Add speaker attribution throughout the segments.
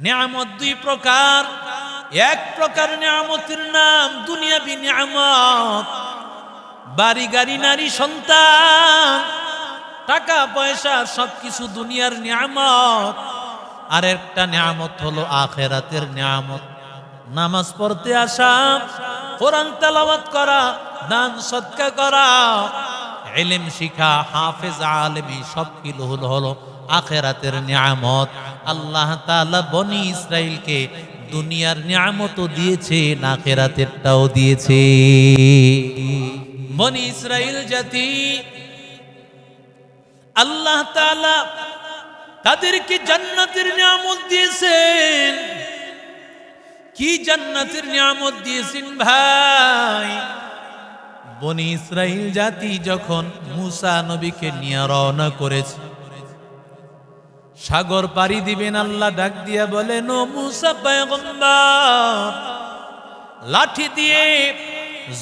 Speaker 1: নিয়ামত দুই প্রকার। এক প্রকার নিয়ামতের নাম দুনিয়াবি নিয়ামত, বাড়ি গাড়ি নারী সন্তান টাকা পয়সা সবকিছু দুনিয়ার নিয়ামত। আর একটা নিয়ামত হলো আখিরাতের নিয়ামত, নামাজ পড়তে আসা, কোরআন তেলাওয়াত করা, দান সদকা করা, ইলম শিখা, হাফেজ আলেমি সবগুলো হলো আখিরাতের নিয়ামত। আল্লাহ তাআলা বনি ইসরাইলকে দুনিয়ার নিয়ামতও দিয়েছে, আখিরাতেরটাও দিয়েছে। বনি ইসরাইল জাতি আল্লাহ তাআলা তাদেরকে জান্নাতের নিয়ামত দিয়েছেন। কি জান্নাতের নিয়ামত দিয়েছেন ভাই? বনি ইসরাইল জাতি যখন মুসা নবীকে নিয়ে রওনা করেছে, সাগর পাড়ি দিবেন, আল্লাহ ডাক দিয়া বলেন, ও মুসা পয়গম্বর, লাঠি দিয়ে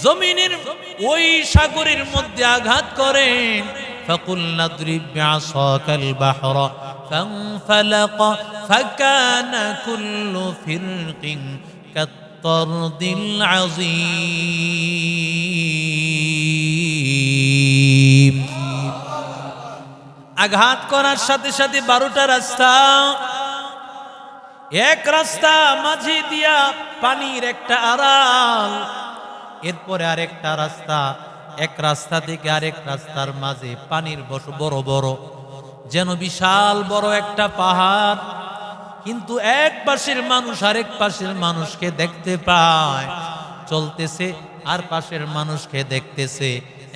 Speaker 1: জমিনের ওই সাগরের মধ্যে আঘাত করেন। فقلنا اضرب بعصاك البحر فانفلق فكان كل فرق كالطرد العظيم। আঘাত করার সাথে সাথে 12টা রাস্তা, এক রাস্তা মাঝে দিয়া পানির একটা আড়াল, এরপরে আরেকটা রাস্তা, এক রাস্তা থেকে আরেক রাস্তার মাঝে পানির বড় বড় যেন বিশাল বড় একটা পাহাড়। কিন্তু এক পাশের মানুষ আরেক পাশের মানুষকে দেখতে পায়, চলতেছে আর পাশের মানুষকে দেখতেছে।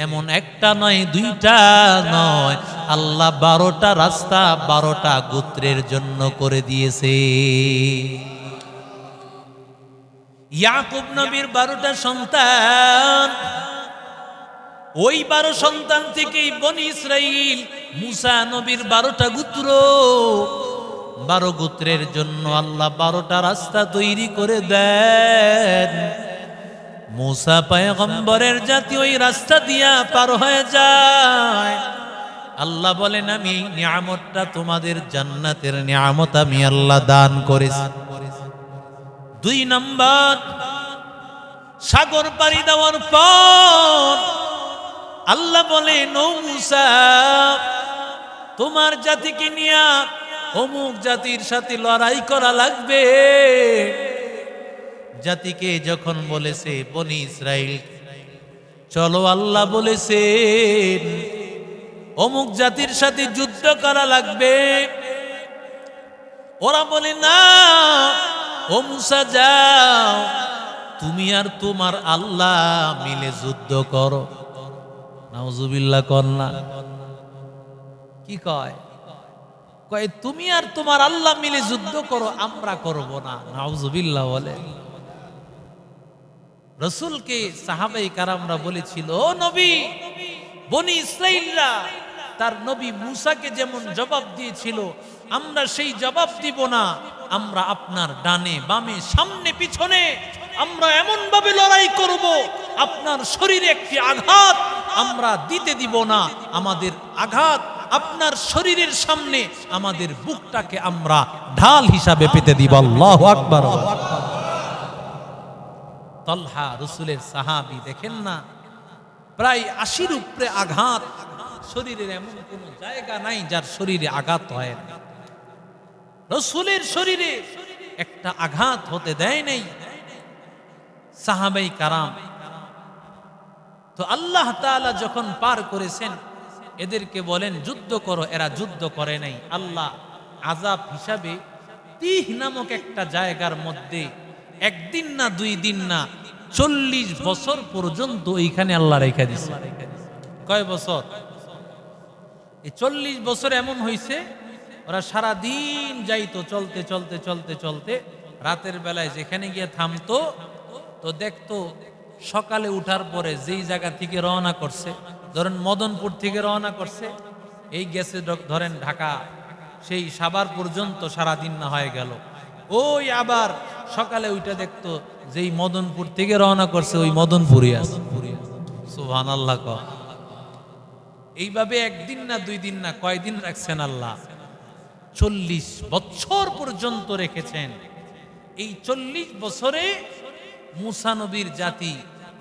Speaker 1: এমন একটা নয়, দুইটা নয়, আল্লাহ 12টা রাস্তা 12টা গোত্রের জন্য করে দিয়েছে। ইয়াকুব নবীর 12টা সন্তান, ওই 12 সন্তান থেকেই বনি ইসরাইল মুসা নবীর 12টা গোত্র। 12 গোত্রের জন্য আল্লাহ 12টা রাস্তা তৈরি করে দেন। মুসা পয়গম্বরের জাতি ওই রাস্তা দিয়া পার হয়ে যায়। আল্লাহ বলেন, আমি এই নিয়ামতটা তোমাদের জান্নাতের নিয়ামত আমি আল্লাহ দান করেছি। 2 নম্বর, সাগর পাড়ি দেওয়ার পর আল্লাহ বলেন, ও মুসা, তোমার জাতিকে নিয়ে অমুক জাতির সাথে লড়াই করা লাগবে। জাতিকে যখন বলেছে বনি ইসরাইল, চলো, আল্লাহ বলেছেন অমুক জাতির সাথে যুদ্ধ করা লাগবে। ওরা বলে, না, ও মুসা যাও, তুমি আর তোমার আল্লাহ মিলে যুদ্ধ করো। নাউজুবিল্লাহ কন্যা কি কয়? কয় তুমি আর তোমার আল্লাহ মিলে যুদ্ধ করো, আমরা করব না। নাউজুবিল্লাহ বলে। রাসূলকে সাহাবায়ে কারামরা বলেছিল, ও নবী, বনি ইসরাইলরা তার নবী মুসাকে যেমন জবাব দিয়েছিল, আমরা সেই জবাব দিব না। আমরা আপনার ডানে বামে সামনে পিছনে আমরা এমন ভাবে লড়াই করব, আপনার শরীরে একটি আঘাত আমরা দিতে দিব না। আমাদের আঘাত আপনার শরীরের সামনে, আমাদের বুকটাকে আমরা ঢাল হিসাবে পেতে দিব। আল্লাহু আকবার। তালহা রাসূলের সাহাবী, দেখেন না, প্রায় 80-র উপরে আঘাত, শরীরের এমন কোন জায়গা নাই যার শরীরে আঘাত হয় না। রাসূলের শরীরে একটা আঘাত হতে দেয় নাই সাহাবায়ে কারাম। তো আল্লাহ তাআলা যখন পার করেছেন, এদেরকে বলেন যুদ্ধ করো, এরা যুদ্ধ করে নাই। আল্লাহ আযাব হিসাবে তিহ নামক একটা জায়গার মধ্যে 1 দিন না 2 দিন না 40 বছর পর্যন্ত এইখানে আল্লাহ রেখে দিয়েছে। কয় বছর? এই 40 বছর এমন হইছে, ওরা সারা দিন যাইতো, চলতে চলতে চলতে চলতে রাতের বেলায় যেখানে গিয়ে থামতো, তো দেখতো সকালে উঠার পরে যেই জায়গা থেকে রওনা করছে, ধরেন মদনপুর থেকে রওনা করছে, এই গেছে ধরেন ঢাকা, সেই সাভার পর্যন্ত সারা দিন না হয়ে গেল। ওই আবার সকালে ওইটা দেখতো যেই মদনপুর থেকে রওনা করছে ওই মদনপুরই আছে। সুবহানাল্লাহ। এইভাবে 1 দিন না 2 দিন না কয়দিন রাখছেন আল্লাহ। 40 বছর পর্যন্ত রেখেছেন। এই 40 বছরে মূসা নবীর জাতি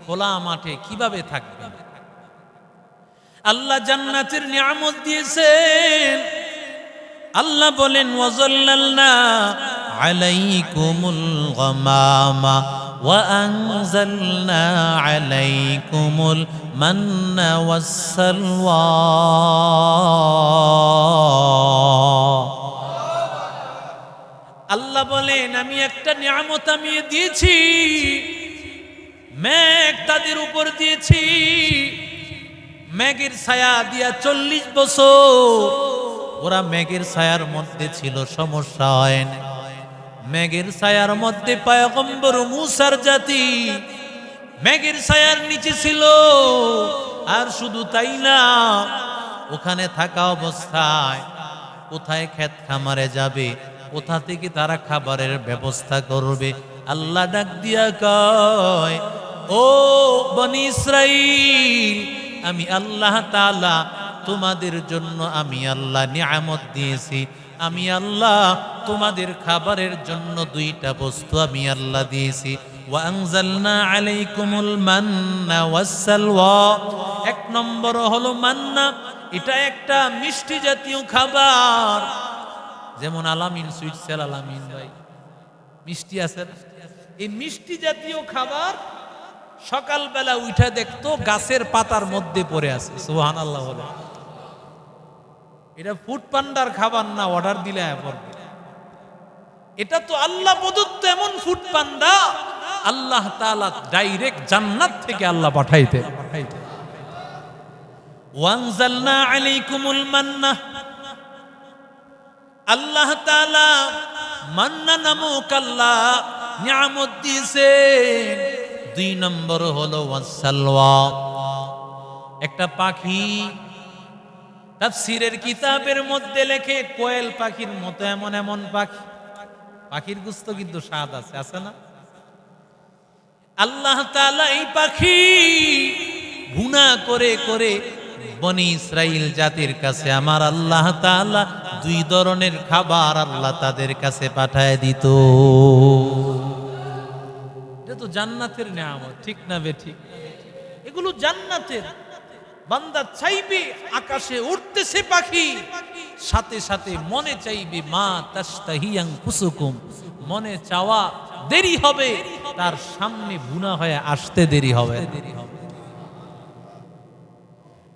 Speaker 1: খোলা মাঠে কিভাবে থাকবে? আল্লাহ জান্নাতের নিয়ামত দিয়েছেন। আল্লাহ বলেন ওয়াজাল্লালনা আলাইকুমুল গামামা ওয়া আনজালনা আলাইকুমুল মান্না ওয়াসসালওয়া। আল্লাহ বলেন আমি একটা নিয়ামত আমি দিয়েছি, মেঘ তাদের উপর দিয়েছি। মেঘের ছায়া দিয়া 40 বছর ওরা মেঘের ছায়ার মধ্যে ছিল, সমস্যা হয় না। মেঘের ছায়ার মধ্যে পয়গম্বর মূসার জাতি মেঘের ছায়ার নিচে ছিল। আর শুধু তাই না, ওখানে থাকা অবস্থায় কোথায় ক্ষেত খামারে যাবে, কোথা থেকে তারা খাবারের ব্যবস্থা করবে, আল্লাহ ডাক দিয়া কয় ও বনি ইসরাইল, আমি আল্লাহ তাআলা তোমাদের জন্য আমি আল্লাহ নিয়ামত দিয়েছি। আমি আল্লাহ তোমাদের খাবারের জন্য 2টা বস্তু আমি আল্লাহ দিয়েছি। ওয়া আনজালনা আলাইকুমুল মান্না ওয়াসসালওয়া। 1 নম্বর হলো মান্না, এটা একটা মিষ্টি জাতীয় খাবার। যেমন আলামিন সুইট সেল, আলামিন ভাই মিষ্টি আছে না? এই মিষ্টি জাতীয় খাবার সকালবেলা উঠে দেখতো গাছের পাতার মধ্যে পড়ে আছে। সুবহানাল্লাহ বলে। এটা ফুড পান্ডার খাবার না, অর্ডার দিলে পড়বে। এটা তো আল্লাহ প্রদত্ত এমন ফুড পান্ডা, আল্লাহ তাআলা ডাইরেক্ট জান্নাত থেকে আল্লাহ পাঠাইতে। ওয়ানজালনা আলাইকুমুল মান্না, আল্লাহ তাআলা মান্না নামক আল্লাহ নিয়ামত দিয়েছেন। 2 নম্বর হলো ওয়াসসালওয়া, একটা পাখি। তাফসীরের কিতাবের মধ্যে লেখে কোয়েল পাখির মতো এমন এমন পাখি, পাখির গোশত কিন্তু স্বাদ আছে, আছে না? আল্লাহ তাআলা এই পাখি ভুনা করে করে বনি ইসরাইল জাতির কাছে আমার আল্লাহ তাআলা 2 ধরনের খাবার আল্লাহ তাদের কাছে পাঠায় দিত। এটা তো জান্নাতের নিয়ামত, ঠিক না বে ঠিক? এগুলো জান্নাতের। বান্দা চাইবে আকাশে উঠতেছে পাখি, সাথে সাথে মনে চাইবে মা তাশতাহি আনফুসুকুম, মনে চাওয়া দেরি হবে, তার সামনে ভুনা হয়ে আসতে দেরি হবে।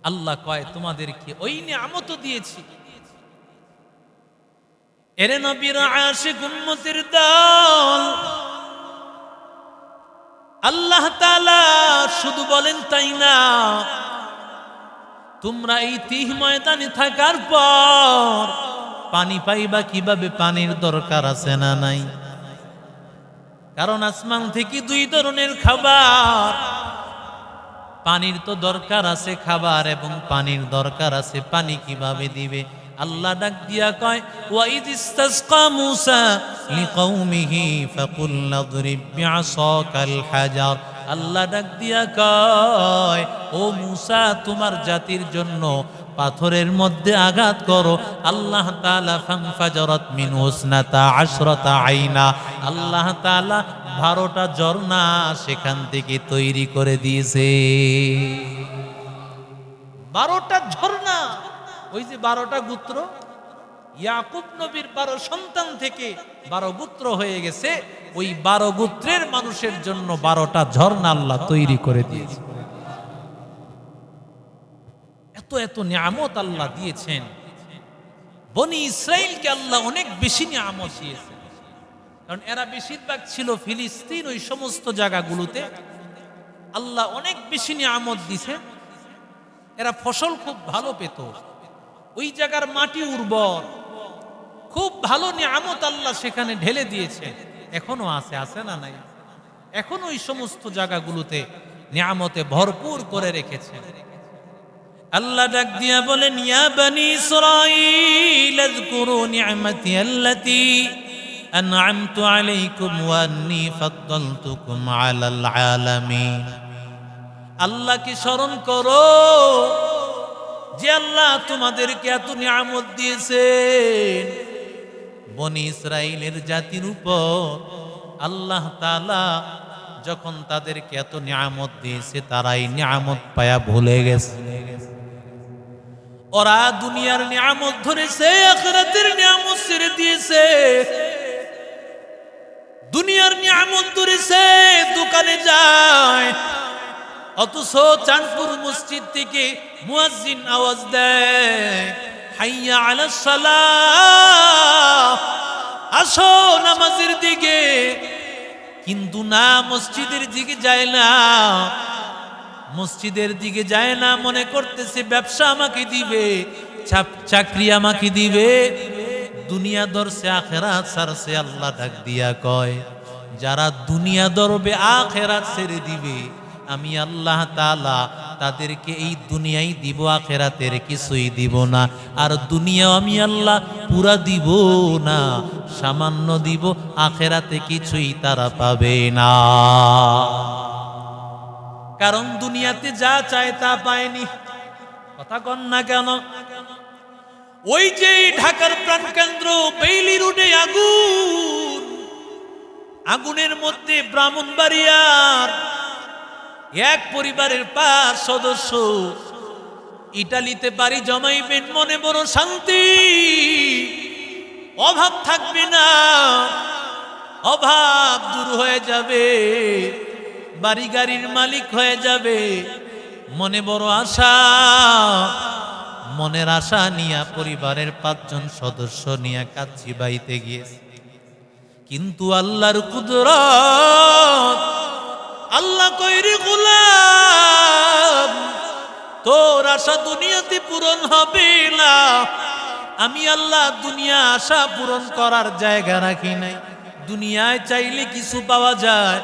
Speaker 1: আল্লাহ কয় তোমাদেরকে ওই নিয়ামত দিয়েছি। এরে নবীর আশিক উম্মতের দল, আল্লাহ তাআলা শুধু বলেন তাই না, তোমরা এই তিহ ময়দানে থাকার পর পানি পাইবা কিভাবে? পানির দরকার আছে না নাই? কারণ আসমান থেকে 2 ধরনের খাবার, পানির তো দরকার আছে খাবার, এবং পানির দরকার আছে পানি কিভাবে দিবে? আল্লাহ ডাক দিয়া কয় ওয়া ইদিস্তাসকা মূসা লিকওমিহি ফাকুলনা যরিব বিআসাকাল হাজার। আল্লাহ ডাক দিয়া কয় ও মূসা, তোমার জাতির জন্য পাথরের মধ্যে আঘাত করো। আল্লাহ তাআলা ফানফাজারাত মিনহু ইসনাতা আশরাতা আইনা, আল্লাহ তাআলা 12টা ঝর্ণা সেখান থেকে তৈরি করে দিয়েছে। 12টা ঝর্ণা। ওই যে 12টা গোত্র, ইয়াকুব নবীর 12 সন্তান থেকে 12 গোত্র হয়ে গেছে, ওই 12 গোত্রের মানুষের জন্য 12টা ঝর্ণা আল্লাহ তৈরি করে দিয়েছে। এত এত নিয়ামত আল্লাহ দিয়েছেন। বনি ইসরাইলকে আল্লাহ অনেক বেশি নিয়ামত দিয়েছেন, কারণ এরা বেশিরভাগ ছিল ফিলিস্তিন, ওই সমস্ত জায়গাগুলোতে আল্লাহ অনেক বেশি নিয়ামত দিয়েছেন। এরা ফসল খুব ভালো পেত, ওই জায়গার মাটি উর্বর, খুব ভালো নিয়ামত আল্লাহ সেখানে ঢেলে দিয়েছে। এখনো আছে, আছে না নাই? এখন ওই সমস্ত জায়গাগুলোতে নিয়ামতে ভরপুর করে রেখেছেন। আল্লাহ ডাক দিয়া বলেন ইয়া বনি ইসরাঈল আযকুরু নি'মাতি আল্লাতী আন'আমতু আলাইকুম ওয়া আন্নী ফাদ্দালতুকুম আলাল আলামিন। আল্লাহকে স্মরণ করো যে আল্লাহ তোমাদেরকে এত নিয়ামত দিয়েছেন। বনি ইসরাইলের জাতির উপর আল্লাহ তাআলা যখন তাদেরকে এত নিয়ামত দিয়েছে, তারা এই নিয়ামত পায়া ভুলে গেছে। ওরা দুনিয়ার নিয়ামত ধরেছে, আখিরাতের নিয়ামত ছেড়ে দিয়েছে। দুনিয়ার নিয়ামত ধরেছে, দোকানে যায়, অথচ চাঁদপুর মসজিদ থেকে মুয়াজ্জিন আওয়াজ দেয়, হাইয়া আলাস সালাহ, আসো নামাজের দিকে, কিন্তু না, মসজিদের দিকে যায় না। মসজিদের দিকে যায় না, মনে করতেছে ব্যবসা আমাকে দিবে, চাকরি আমাকে দিবে, দুনিয়া ধরছে, আখেরাত ছাড়ছে। আল্লাহ ডাক দিয়া কয়, যারা দুনিয়া ধরবে, আখেরাত ছেড়ে দিবে, আমি আল্লাহ তাআলা তাদেরকে এই দুনিয়াই দিব, আখেরাতের কিছুই দিব না। আর দুনিয়া আমি আল্লাহ পুরা দিব না, সামান্য দিব, আখেরাতে কিছুই তারা পাবে না। কারণ দুনিয়াতে যা চায় তা পায়নি। কথা কন না কেন? ওই যে ঢাকার প্রাণকেন্দ্র বেইলি রোডে আগুন, আগুনের মধ্যে ব্রাহ্মণবাড়িয়ার এক পরিবারের 5 সদস্য ইটালিতে পাড়ি জমাইবেন, মনে বড় শান্তি, অভাব থাকবে না, অভাব দূর হয়ে যাবে, বাড়ি গাড়ির মালিক হয়ে যাবে, মনে বড় আশা। মনের আশা নিয়ে পরিবারের 5 জন সদস্য নিয়ে কাচ্চি বাইতে গিয়েছে। কিন্তু আল্লাহর কুদরত, আল্লাহ কইরে গোলাম, তোর আশা দুনিয়াতে পূরণ হবে না। আমি আল্লাহ দুনিয়া আশা পূরণ করার জায়গা রাখি নাই। দুনিয়ায় চাইলে কিছু পাওয়া যায়,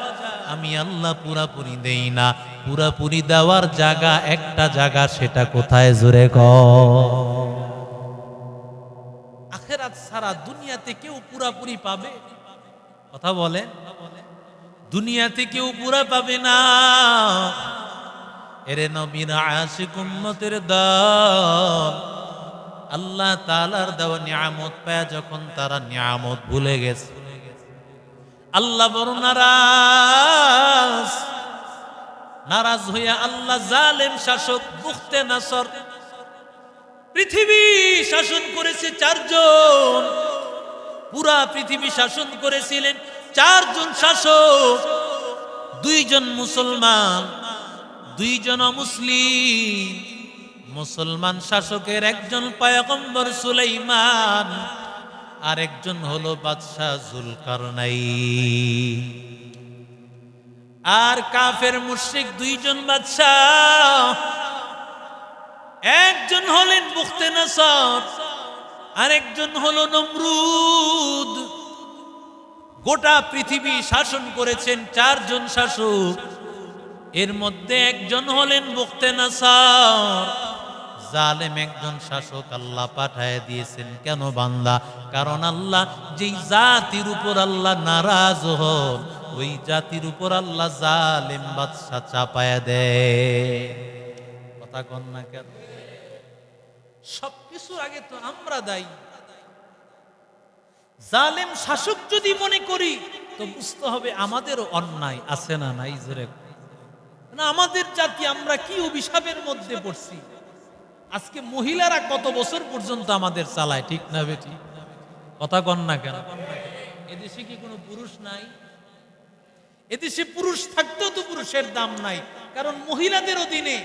Speaker 1: আমি আল্লাহ পুরাপুরি দেই না। পুরাপুরি দেওয়ার জায়গা একটা জায়গা, সেটা কোথায়? জোরে কও। আখিরাত ছাড়া দুনিয়াতে কেউ পুরাপুরি পাবে? কথা বলেন। দুনিয়াতে কেউ পুরা পাবে না। এরে নবীর আশিক উম্মতের দল, আল্লাহ তাআলার দেওয়া নিয়ামত পায় যখন তারা নিয়ামত ভুলে গেছে, আল্লাহ বড় নারাজ। নারাজ হইয়া আল্লাহ জালেম শাসক বুখতে নাসর, পৃথিবী শাসন করেছে 4 জন, পুরা পৃথিবী শাসন করেছিলেন 4 জন শাসক, 2 জন মুসলমান, 2 জন অমুসলিম। মুসলমান শাসকের একজন পয়গম্বর সুলাইমান, আর একজন হলো বাদশাহ জুলকারনাইন। আর কাফের মুশরিক 2 জন বাদশাহ, একজন হলেন বুখতে নাসর, আর একজন হলো নমরুদ। গোটা পৃথিবী শাসন করেছেন 4 জন শাসক, এর মধ্যে একজন হলেন বুখতে নাসর। জালেম একজন শাসক আল্লাহ পাঠায় দিয়েছেন। কেন বান্দা? কারণ আল্লাহ যেই জাতির উপর আল্লাহ নারাজ হন, ওই জাতির উপর আল্লাহ জালেম বাদশা চাপায়া দেয়। কথা কন না কেন? সবকিছুর আগে তো আমরা দায়ী। জালেম শাসক যদি মনে করি, তো বুঝতে হবে আমাদেরও অন্যায় আছে না নাই? জোরে না, আমাদের জাতি আমরা কি অভিশাপের মধ্যে পড়ছি। আজকে মহিলারা কত বছর পর্যন্ত আমাদের চালায়, ঠিক না বেটি? কথা কন না কেন? এদেশে কি কোনো পুরুষ নাই? এদেশে পুরুষ থাকতেও তো পুরুষের দাম নাই, কারণ মহিলাদের অধীনে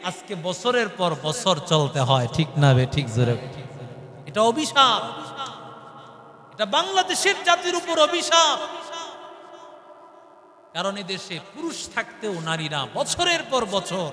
Speaker 1: আজকে বছরের পর বছর চলতে হয়, ঠিক না বে ঠিক? জোরে। এটা অভিশাপ, এটা বাংলাদেশের জাতির উপর অভিশাপ। কারণ এদেশে পুরুষ থাকতেও নারীরা বছরের পর বছর